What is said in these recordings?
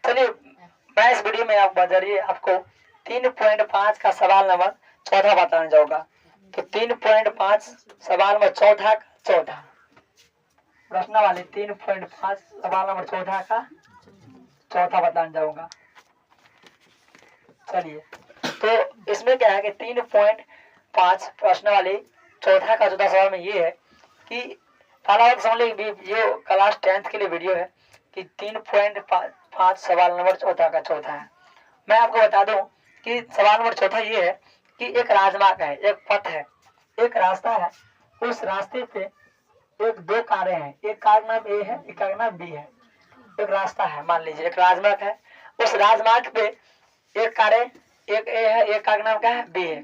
चलिए मैं इस वीडियो में आपको जरिए आपको 3.5 का सवाल नंबर 14 बताने जाऊंगा। तो 3.5 सवाल नंबर 14 का चौथा प्रश्न वाले 3.5 सवाल नंबर 14 का चौथा बताने जाऊंगा। चलिए तो इसमें क्या है कि 3.5 प्रश्न वाले चौथा का चौथा सवाल में ये है कि पहला बात समझ लीजिए, ये क्लास 10th के लिए वीडियो है कि 3.5 सवाल नंबर चौथा का चौथा है। मैं आपको बता दूं कि सवाल नंबर चौथा ये है कि एक राजमार्ग है, एक पथ है, एक रास्ता है। उस रास्ते पे एक दो कारें हैं, एक कार नाम ए है, एक कार नाम बी है। एक रास्ता है, मान लीजिए एक राजमार्ग है। उस राजमार्ग पे एक कारें, एक ए है, एक कार नाम क्या है, बी है।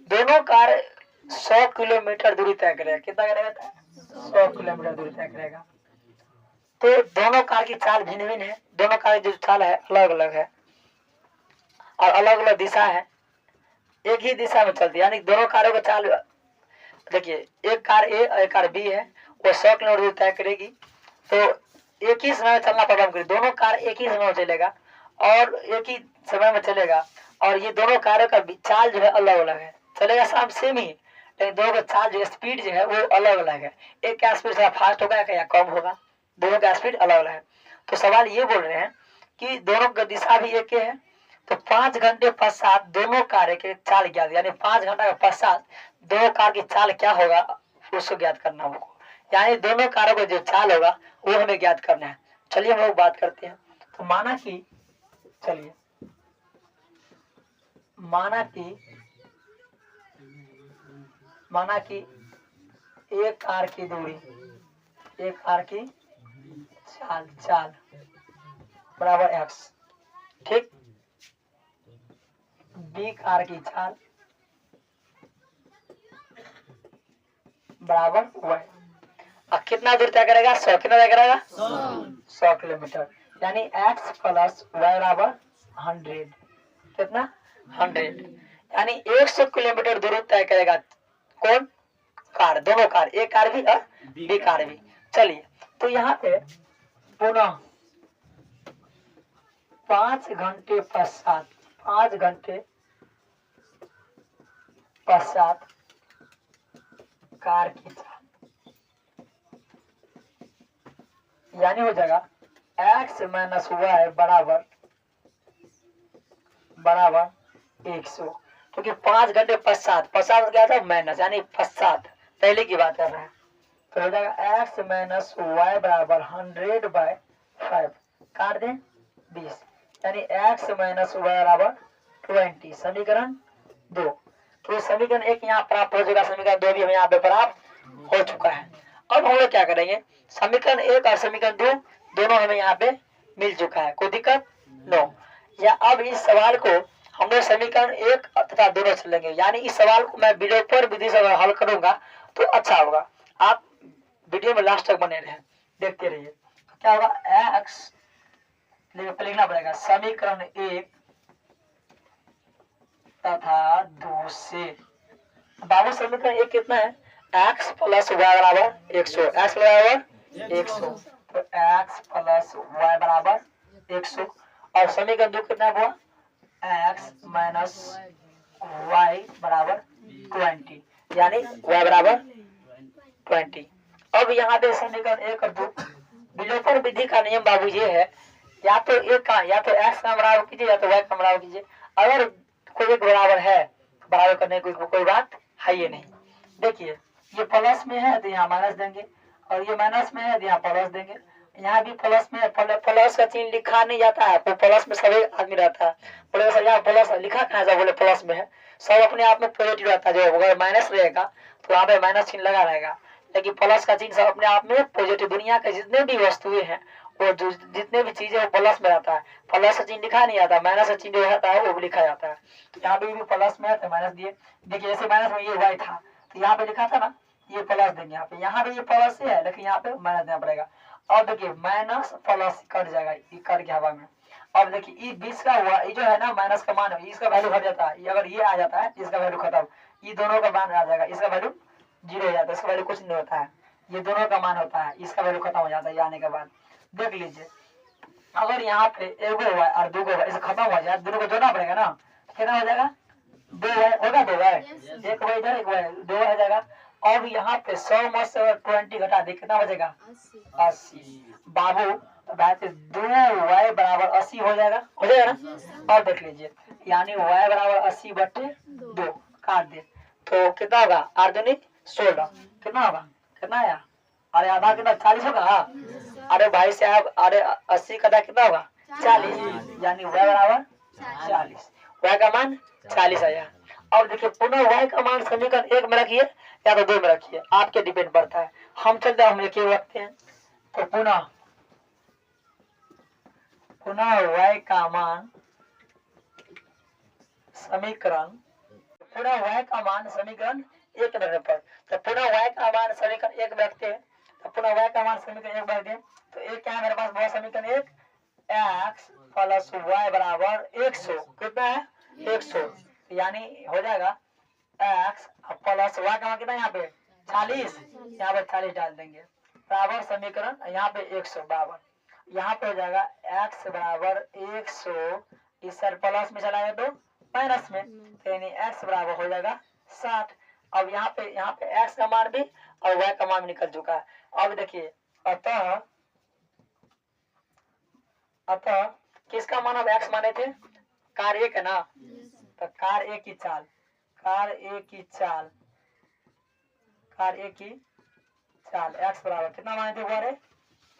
दोनों कार 100 किलोमीटर दूरी तय करेगा। कितना करेगा? 100 किलोमीटर दूरी तय करेगा। तो दोनों कार की चाल भिन्न भिन्न है, दोनों कार की जो चाल है अलग अलग है और अलग अलग दिशा है, एक ही दिशा में चलती है। यानी दोनों कारों का चाल देखिए, एक कार ए और एक कार बी है, वो 100 किलोमीटर दूरी तय करेगी। तो एक ही समय में चलना प्रारंभ करेगी, दोनों कार एक ही समय में चलेगा और एक ही समय में चलेगा। और ये दोनों कारों का चाल जो है अलग अलग है, चलेगा शाम सेम ही, लेकिन दोनों का चाल जो है स्पीड जो है वो अलग अलग है। एक का स्पीड थोड़ा फास्ट होगा या कम होगा, दोनों का स्पीड अलग अलग है। तो सवाल ये बोल रहे हैं कि दोनों का दिशा भी एक ही है। तो 5 घंटे पश्चात दोनों कार के चाल ज्ञात, यानी 5 घंटा के पश्चात दोनों कार की चाल क्या होगा उसको ज्ञात करना हमको। यानी दोनों कारों का जो चाल होगा वो हमें ज्ञात करना है। चलिए हम लोग बात करते हैं। तो माना कि चलिए माना कि एक कार की दूरी, एक कार की चाल बराबर x, ठीक। बी कार की चाल बराबर y। अब कितना दूर तय करेगा? 100। कितना तय करेगा? 100 किलोमीटर। यानी x प्लस वाई बराबर 100। कितना? 100। यानी 100 किलोमीटर दूर तय करेगा कौन? कार, दोनों कार, एक कार भी और बी कार भी। चलिए तो यहाँ पे पुनः 5 घंटे पश्चात, 5 घंटे पश्चात कार की चाल, यानी हो जाएगा x माइनस वाई बराबर 100। क्योंकि 5 घंटे पश्चात, पश्चात क्या था? माइनस, यानी पश्चात, पहले की बात कर रहे हैं। तो हो जाएगा x माइनस वाई बराबर 100/5, काट दें 20, यानी x माइनस वाई बराबर 20। समीकरण 2। तो समीकरण 1 यहाँ प्राप्त हो जाएगा, समीकरण 2 भी हमें यहाँ पे प्राप्त हो चुका है। अब हम लोग क्या करेंगे? समीकरण 1 और समीकरण 2 दोनों हमें यहाँ पे मिल चुका है, कोई दिक्कत नो। या अब इस सवाल को हम लोग समीकरण 1 तथा 2 में चलेंगे। यानी इस सवाल को मैं विलोपन विधि से हल करूंगा तो अच्छा होगा। आप वीडियो में लास्ट तक बने रहे, देखते रहिए। क्या होगा? x लिखना पड़ेगा समीकरण 1 तथा 2 से। बाबू समीकरण 1 कितना है? x प्लस वाई बराबर 100, x बराबर 100, तो x प्लस वाई बराबर 100। और समीकरण 2 कितना हुआ? x माइनस वाई बराबर 20, यानी y बराबर 20। अब यहाँ पे समीकरण 1 और 2 विलोपन विधि का नियम बाबू ये है, या तो एक का, या तो x का बराबर कीजिए या तो y का बराबर कीजिए। अगर कोई एक बराबर है, बराबर करने की कोई बात है ये नहीं। देखिए ये प्लस में है तो यहाँ माइनस देंगे, और ये माइनस में है तो यहाँ प्लस देंगे। यहाँ भी प्लस में, प्लस का चिन्ह लिखा नहीं जाता है, तो प्लस में सभी आदमी रहता है। बोले सर यहाँ प्लस लिखा कहाँ जा? बोले प्लस में है। सब अपने आप में पॉजिटिव रहता है, जो अगर माइनस रहेगा तो यहाँ पे माइनस चिन्ह लगा रहेगा, लेकिन प्लस का चिन्ह सब अपने आप में पॉजिटिव। दुनिया के जितने भी वस्तुएं हैं वो जितने भी चीजें वो प्लस में रहता है, प्लस का चिन्ह लिखा नहीं जाता, माइनस का चिन्ह जो रहता है वो भी लिखा जाता है। तो यहाँ पे भी प्लस में है तो माइनस दिए। देखिए जैसे माइनस में ये वाई था तो यहाँ पे लिखा था ना, ये प्लस देंगे यहाँ पे, यहाँ पे ये प्लस से है लेकिन यहाँ पे माइनस देना पड़ेगा। अब देखिए माइनस प्लस कट जाएगा, ये कट गया हवा में। अब देखिए ये 20 का हुआ, ये जो है ना माइनस का मान है, इसका वैल्यू घट जाता है। अगर ये आ जाता है इसका वैल्यू खत्म, ये दोनों का मान आ जाएगा, इसका वैल्यू 0 हो जाता है, इसका वैल्यू कुछ नहीं होता है। ये दोनों का मान होता है, इसका वैल्यू खत्म हो जाता है ये आने के बाद। देख लीजिए अगर यहाँ पे एगो हुआ और दो हुआ, इसे खत्म हो जाए, दोनों को जोड़ना पड़ेगा ना, कितना हो जाएगा, दो है होगा, दो है, एक हुआ इधर, एक हुआ दो हो जाएगा। अब यहाँ पे 100 में से 20 घटा दे, कितना बचेगा, 80। बाबू बात दो y बराबर 80 हो जाएगा, हो जाएगा ना। और देख लीजिए, यानी y बराबर 80 बटे 2 काट दे, तो कितना होगा, आर्दनिक 16, कितना होगा, कितना आया, अरे आधा कितना 40 होगा। अरे भाई साहब, अरे 80 का आधा कितना होगा, 40, यानी y बराबर 40, y का मान 40 आया। अब देखिए पुनः y का मान समीकरण 1 में रखिए या तो 2 में रखिए, आपके डिपेंड पड़ता है। हम चलते हम एक ही रखते हैं, तो पुनः y का मान समीकरण, पुनः y का मान समीकरण 1 रखने पर, तो पुनः y का मान समीकरण 1 में रखते हैं, तो पुनः y का मान समीकरण 1 में रखते हैं, तो एक क्या है मेरे पास, बहुत समीकरण 1 x प्लस y बराबर 100, कितना है 100, यानी हो जाएगा x प्लस y का मान कितना, यहाँ पे 40, यहाँ पे 40 डाल देंगे, बराबर समीकरण यहाँ पे 100 बराबर, यहाँ पे हो जाएगा x बराबर 100, इस साइड प्लस में चला गया तो माइनस में, यानी x बराबर हो जाएगा 60। अब यहाँ पे x का मान भी और y का मान भी निकल चुका है। अब देखिए अतः किसका मान अब x माने थे, कार एक है ना, तो कार एक की चाल, x बराबर कितना माने थे, वो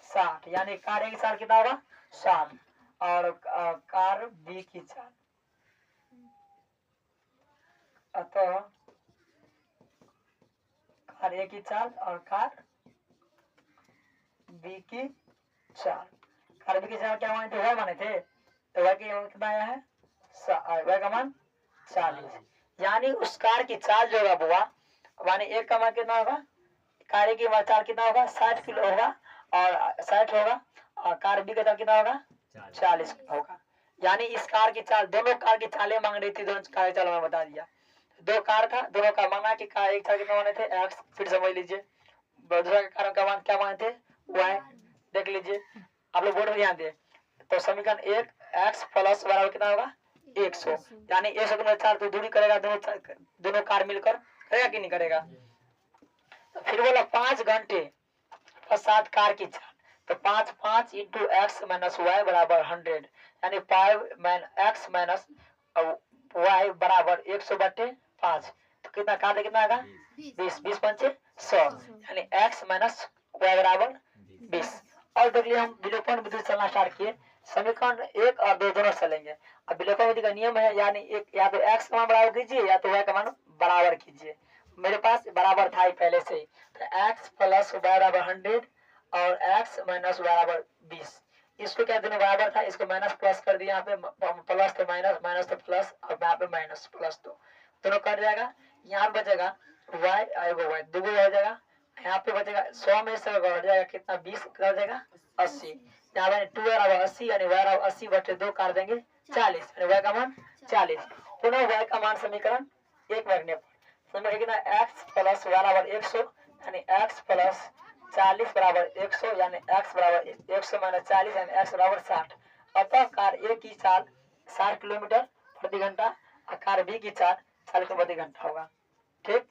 60, यानी कार एक की चाल कितना होगा 60, और कार बी की चाल, अतः कार ए की चाल और कार बी की चाल, कार बी की चाल क्या माने थे, वह माने थे, तो वह कितना आया है, वह का मान 40, यानी उस कार की चाल जो होगा बुआ, माने एक का मान कितना होगा, कार ए की चाल कितना होगा 60 किलो होगा, और 60 होगा, और कार बी का चाल कितना होगा 40 होगा। यानी इस कार की चाल, दोनों कार की चालें मांग रही थी, दोनों कार की चाल मैं बता दिया, दो कार था, दोनों का माना कि कार एक चाल कितना माने थे x, फिर समझ लीजिए दूसरा कार का मान क्या माने थे y, देख लीजिए आप लोग बोर्ड में ध्यान दे, तो समीकरण 1 x प्लस बराबर कितना होगा 100, यानी 100 में 4 तो दूरी करेगा, दोनों कार मिलकर करेगा कि नहीं करेगा, तो फिर बोला 5 घंटे और 7 कार की चाल, तो 5 इंटू एक्स माइनस वाई बराबर 100, यानी 5 x माइनस y बराबर 100 बटे 5, तो कितना काटे, कितना आएगा 20 पंचे 100, यानी x माइनस y बराबर 20। और देख लिया हम विलोपन विधि चलना स्टार्ट किए, समीकरण 1 और 2 दोनों चलेंगे। अब विलोपन विधि का नियम है, यानी एक या तो x का मान बराबर कीजिए या तो y का मान बराबर कीजिए, मेरे पास बराबर था ही पहले से ही, तो x प्लस y बराबर 100 और x माइनस बराबर 20, इसको क्या दोनों बराबर था, इसको माइनस प्लस कर दिया, यहाँ पे प्लस तो माइनस, माइनस तो प्लस, और यहाँ पे माइनस प्लस, तो दोनों कट जाएगा, यहाँ पे बचेगा y आएगा y दोगुना हो जाएगा, यहाँ पे बचेगा 100 में से घट जाएगा कितना 20 कर देगा 80, यहाँ पे 2 बराबर 80, यानी y बराबर 80 बटे 2 कर देंगे 40, यानी y का मान 40। पुनः y का मान समीकरण 1 में रखने पर समीकरण कितना x प्लस y बराबर 100, यानी x प्लस 40 बराबर 100, यानी x बराबर 100 माइनस 40, यानी x बराबर 60। अतः कार ए की चाल 60 किलोमीटर प्रति घंटा और कार बी की चाल 40 किलोमीटर प्रति घंटा होगा, ठीक।